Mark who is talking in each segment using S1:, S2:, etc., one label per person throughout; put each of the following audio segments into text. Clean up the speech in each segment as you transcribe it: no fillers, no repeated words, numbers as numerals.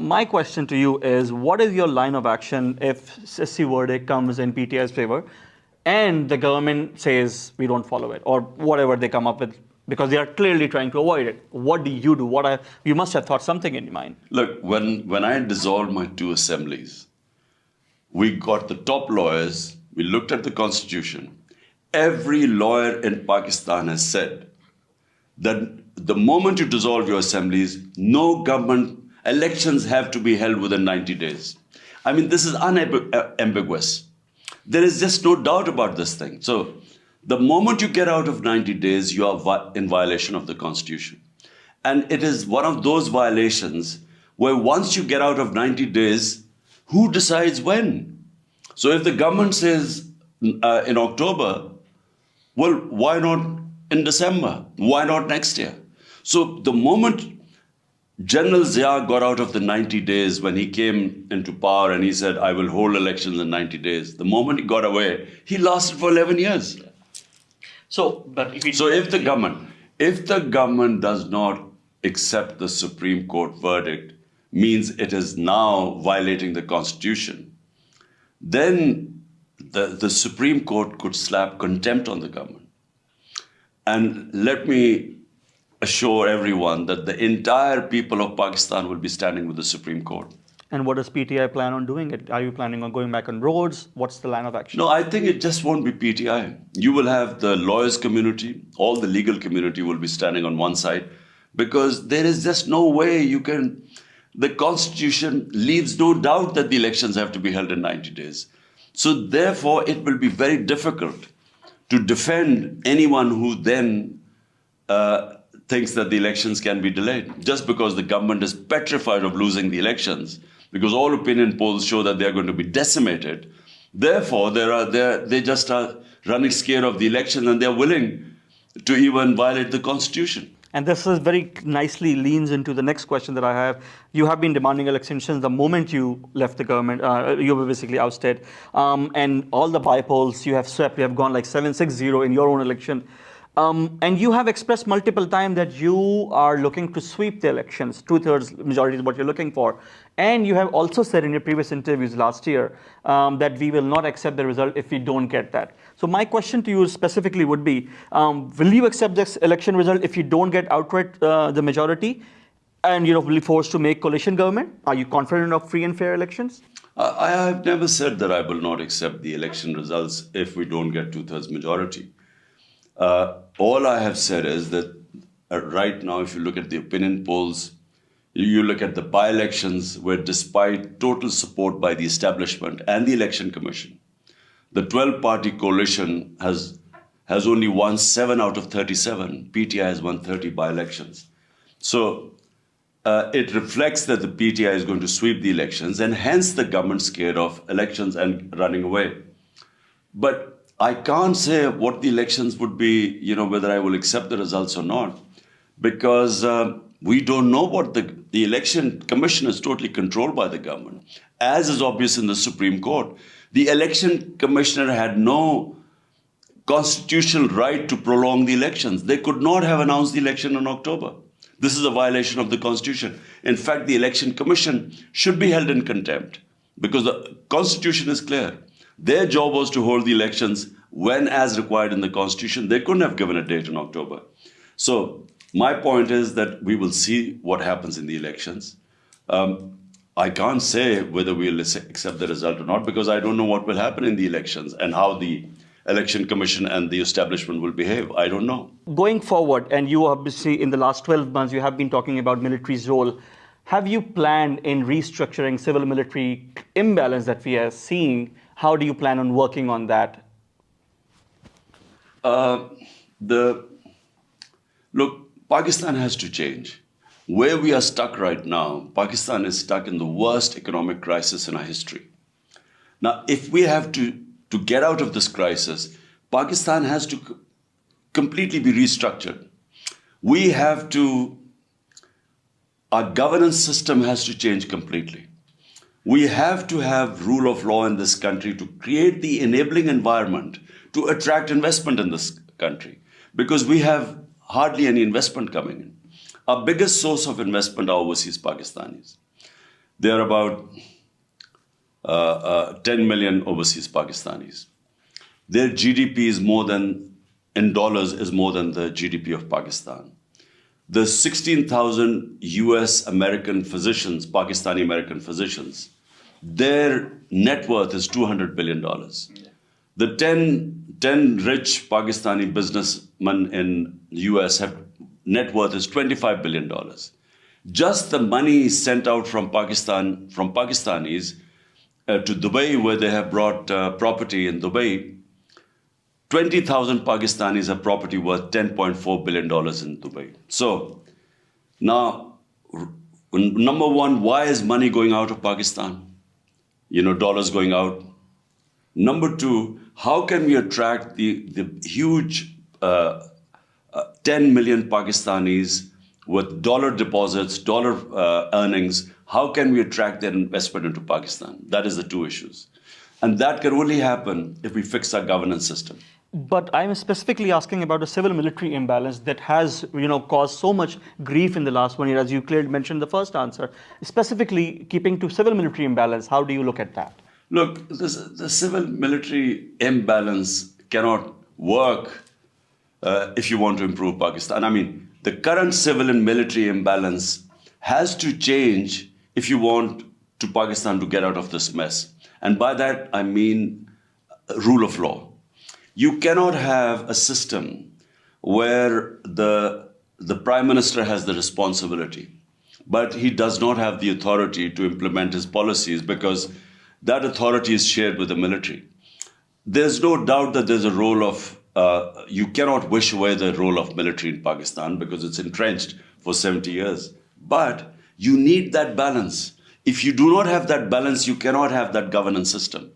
S1: my question to you is, what is your line of action if SSC verdict comes in PTI's favor and the government says we don't follow it, or whatever they come up with, because they are clearly trying to avoid it? What do you do? You must have thought something in your mind.
S2: Look, when I dissolved my two assemblies, we got the top lawyers, we looked at the constitution. Every lawyer in Pakistan has said that the moment you dissolve your assemblies, no government elections have to be held within 90 days. I mean, this is unambiguous. There is just no doubt about this thing. So the moment you get out of 90 days, you are in violation of the constitution. And it is one of those violations where once you get out of 90 days, who decides when? So if the government says in October, well, why not in December? Why not next year? So the moment General Zia got out of the 90 days when he came into power and he said, I will hold elections in 90 days, the moment he got away, he lasted for 11 years.
S1: So
S2: if the government does not accept the Supreme Court verdict, means it is now violating the constitution, then the Supreme Court could slap contempt on the government. And let me assure everyone that the entire people of Pakistan will be standing with the Supreme Court.
S1: And what does PTI plan on doing? Are you planning on going back on roads? What's the line of action?
S2: No, I think it just won't be PTI. You will have the lawyers community, all the legal community will be standing on one side, because there is just no way you can. The constitution leaves no doubt that the elections have to be held in 90 days. So therefore, it will be very difficult to defend anyone who then thinks that the elections can be delayed, just because the government is petrified of losing the elections, because all opinion polls show that they are going to be decimated. Therefore, they just are running scared of the election, and they're willing to even violate the constitution.
S1: And this is very nicely leans into the next question that I have. You have been demanding elections since the moment you left the government. You were basically ousted. And all the by-polls you have swept. You have gone like 7-6-0 in your own election. And you have expressed multiple times that you are looking to sweep the elections. 2/3 majority is what you're looking for. And you have also said in your previous interviews last year that we will not accept the result if we don't get that. So my question to you specifically would be, will you accept this election result if you don't get outright the majority and will be forced to make coalition government? Are you confident of free and fair elections?
S2: I have never said that I will not accept the election results if we don't get 2/3 majority. All I have said is that right now, if you look at the opinion polls, you look at the by-elections, where despite total support by the establishment and the Election Commission, the 12-party coalition has only won 7 out of 37. PTI has won 30 by-elections. So it reflects that the PTI is going to sweep the elections, and hence the government scared of elections and running away. But I can't say what the elections would be, whether I will accept the results or not, because we don't know what the election commission is totally controlled by the government, as is obvious in the Supreme Court. The election commissioner had no constitutional right to prolong the elections. They could not have announced the election in October. This is a violation of the constitution. In fact, the election commission should be held in contempt, because the constitution is clear. Their job was to hold the elections when as required in the constitution. They couldn't have given a date in October. So my point is that we will see what happens in the elections. I can't say whether we'll accept the result or not, because I don't know what will happen in the elections and how the election commission and the establishment will behave. I don't know.
S1: Going forward, and you obviously in the last 12 months, you have been talking about military's role. Have you planned in restructuring civil-military imbalance that we are seeing? How do you plan on working on that?
S2: Look, Pakistan has to change. Where we are stuck right now, Pakistan is stuck in the worst economic crisis in our history. Now, if we have to get out of this crisis, Pakistan has to completely be restructured. Our governance system has to change completely. We have to have rule of law in this country to create the enabling environment to attract investment in this country, because we have hardly any investment coming in. Our biggest source of investment are overseas Pakistanis. There are about 10 million overseas Pakistanis. Their GDP is more than, in dollars, is more than the GDP of Pakistan. The 16,000 US American physicians, Pakistani American physicians, their net worth is $200 billion. The 10 rich Pakistani businessmen in the US have net worth is $25 billion. Just the money sent out from Pakistan, from Pakistanis to Dubai, where they have brought property in Dubai, 20,000 Pakistanis have property worth $10.4 billion in Dubai. So now, number one, why is money going out of Pakistan? Dollars going out. Number two, how can we attract the huge 10 million Pakistanis with dollar deposits, dollar earnings? How can we attract their investment into Pakistan? That is the two issues. And that can only happen if we fix our governance system.
S1: But I'm specifically asking about the civil-military imbalance that has, caused so much grief in the last 1 year, as you clearly mentioned in the first answer. Specifically, keeping to civil-military imbalance, how do you look at that?
S2: Look, the civil-military imbalance cannot work if you want to improve Pakistan. I mean, the current civil and military imbalance has to change if you want Pakistan to get out of this mess. And by that, I mean rule of law. You cannot have a system where the Prime Minister has the responsibility, but he does not have the authority to implement his policies because that authority is shared with the military. There's no doubt that there's a role of, you cannot wish away the role of military in Pakistan because it's entrenched for 70 years. But you need that balance. If you do not have that balance, you cannot have that governance system.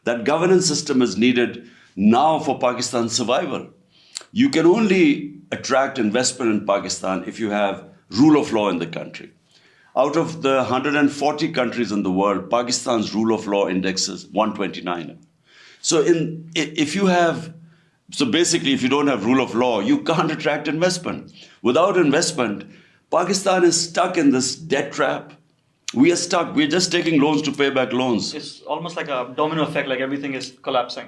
S2: That governance system is needed now for Pakistan's survival. You can only attract investment in Pakistan if you have rule of law in the country. Out of the 140 countries in the world, Pakistan's rule of law index is 129. So if you don't have rule of law, you can't attract investment. Without investment, Pakistan is stuck in this debt trap. We are stuck. We're just taking loans to pay back loans.
S1: It's almost like a domino effect, like everything is collapsing.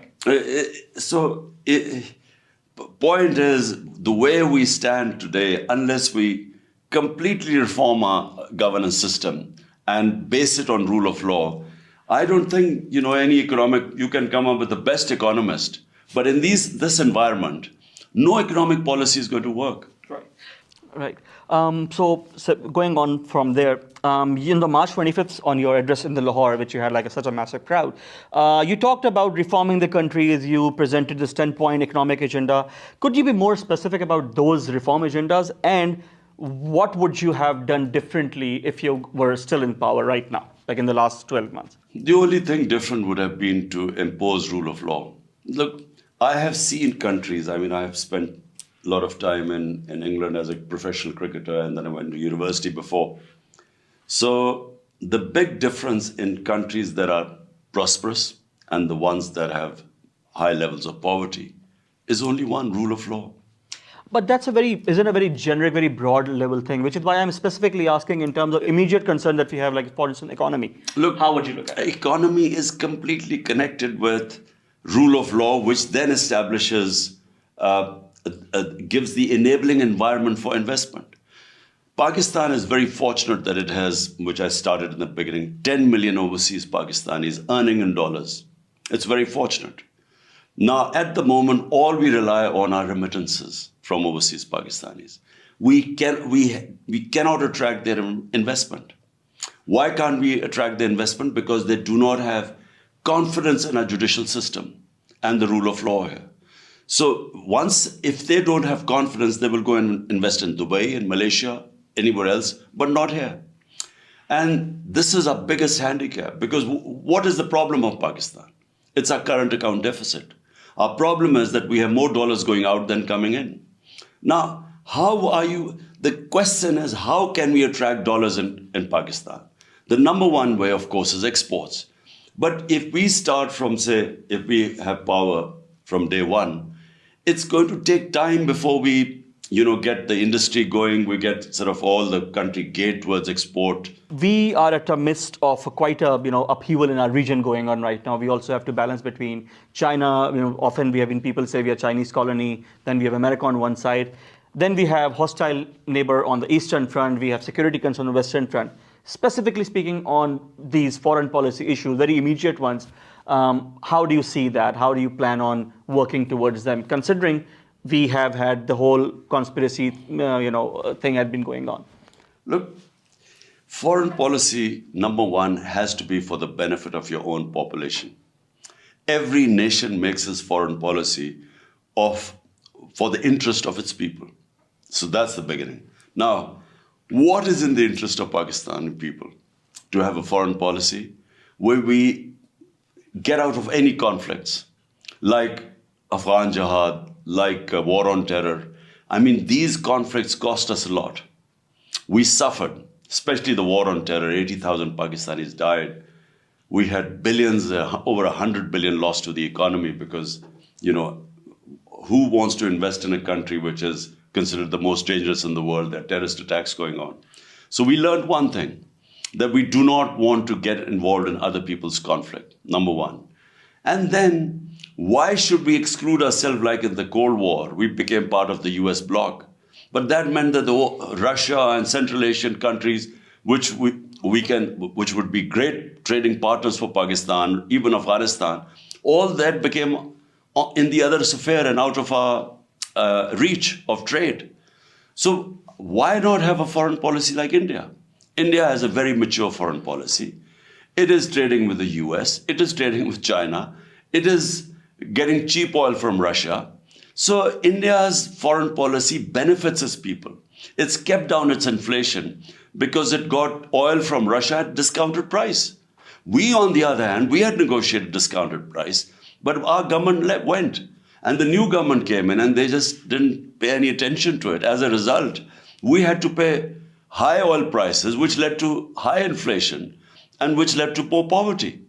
S2: Point is, the way we stand today, unless we completely reform our governance system and base it on rule of law, I don't think, you can come up with the best economist. But in this environment, no economic policy is going to work.
S1: Right. So going on from there, in the March 25th, on your address in the Lahore, which you had such a massive crowd, you talked about reforming the country as you presented this 10-point economic agenda. Could you be more specific about those reform agendas, and what would you have done differently if you were still in power right now, like in the last 12 months?
S2: The only thing different would have been to impose rule of law. Look, I have seen countries, I have spent a lot of time in England as a professional cricketer, and then I went to university before. So the big difference in countries that are prosperous and the ones that have high levels of poverty is only one: rule of law.
S1: But that's isn't a very generic, very broad level thing, which is why I'm specifically asking in terms of immediate concern that we have, like, for instance, economy.
S2: Look,
S1: how would you look at it?
S2: Economy is completely connected with rule of law, which then establishes gives the enabling environment for investment. Pakistan is very fortunate that it has, which I started in the beginning, 10 million overseas Pakistanis earning in dollars. It's very fortunate. Now, at the moment, all we rely on are remittances from overseas Pakistanis. We cannot attract their investment. Why can't we attract their investment? Because they do not have confidence in our judicial system and the rule of law here. So if they don't have confidence, they will go and invest in Dubai, in Malaysia, anywhere else, but not here. And this is our biggest handicap, because what is the problem of Pakistan? It's our current account deficit. Our problem is that we have more dollars going out than coming in. Now, the question is, how can we attract dollars in Pakistan? The number one way, of course, is exports. But if we start from, if we have power from day one, it's going to take time before we get the industry going. We get sort of all the country geared towards export.
S1: We are at the midst of quite a upheaval in our region going on right now. We also have to balance between China. Often we have people say we are Chinese colony. Then we have America on one side. Then we have hostile neighbor on the eastern front. We have security concerns on the western front. Specifically speaking on these foreign policy issues, very immediate ones, how do you see that? How do you plan on working towards them, considering we have had the whole conspiracy, thing had been going on?
S2: Look, foreign policy, number one, has to be for the benefit of your own population. Every nation makes its foreign policy for the interest of its people. So that's the beginning. Now, what is in the interest of Pakistani people? To have a foreign policy where we get out of any conflicts, like Afghan jihad, like war on terror. I mean, these conflicts cost us a lot. We suffered, especially the war on terror. 80,000 Pakistanis died. We had billions, over 100 billion lost to the economy because, who wants to invest in a country which is considered the most dangerous in the world? There are terrorist attacks going on. So we learned one thing, that we do not want to get involved in other people's conflict, number one. And then, why should we exclude ourselves like in the Cold War? We became part of the US bloc. But that meant that Russia and Central Asian countries, which would be great trading partners for Pakistan, even Afghanistan, all that became in the other sphere and out of our reach of trade. So why not have a foreign policy like India? India has a very mature foreign policy. It is trading with the US. It is trading with China. It is getting cheap oil from Russia. So India's foreign policy benefits its people. It's kept down its inflation because it got oil from Russia at discounted price. We, on the other hand, we had negotiated discounted price, but our government went. And the new government came in and they just didn't pay any attention to it. As a result, we had to pay high oil prices, which led to high inflation and which led to more poverty.